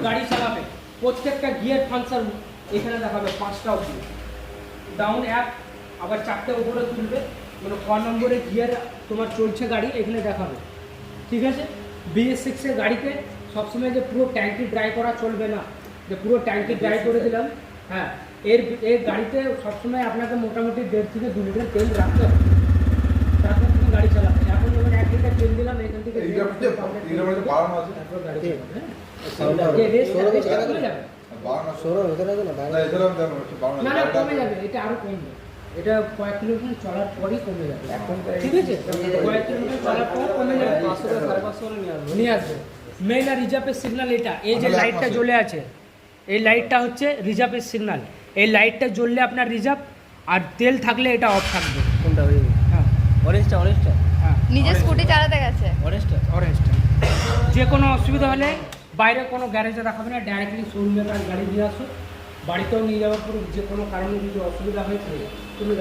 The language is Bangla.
গাড়ি চালাবে প্রত্যেকটা গিয়ার ফাংশন এখানে দেখাবে 5টা অবধি। ডাউন অ্যাপ আবার 4টে উপরে তুলবে, মানে ক নম্বরে গিয়ার তোমার চলছে গাড়ি এখানে দেখাবে। ঠিক আছে, BS6 এর গাড়িতে সবসময় যে পুরো ট্যাঙ্কি ড্রাই করা চলবে না, যে পুরো ট্যাঙ্কি ড্রাই করে দিলাম। হ্যাঁ, এর গাড়িতে সবসময় আপনাকে মোটামুটি 1.5 থেকে 2 লিটার তেল রাখতে হবে, তারপর তুমি গাড়ি চালাবে। এখন যখন 1 লিটার তেল দিলাম এখান থেকে গাড়ি চালাবে। না না, কমে যাবে, এটা আরো কমবে, এটা কয়েক কিলোমিটার চলার পরই কমে যাবে। ঠিক আছে, কয়েক কিলোমিটার চলার পর কমে যাবে, 500 নিয়ে আসবে। মেইন আর রিজার্ভের সিগন্যাল এটা, এই যে লাইটটা জ্বলে আছে, এই লাইটটা হচ্ছে রিজার্ভের সিগন্যাল। এই লাইটটা জ্বললে আপনার রিজার্ভ, আর তেল থাকলে এটা অফ থাকবে। কোনটা ওই? হ্যাঁ, অরেঞ্জটা হ্যাঁ, নিজে স্কুটি চালাতে গেছে। অরেঞ্জটা। যে কোনো অসুবিধা হলে বাইরে কোনো গ্যারেজে দেখাবে না, ডাইরেক্টলি শোরুমে গাড়ি নিয়ে আসো। বাড়িতেও নিয়ে যাওয়ার পর যে কোনো কারণে যদি অসুবিধা হয় তুমি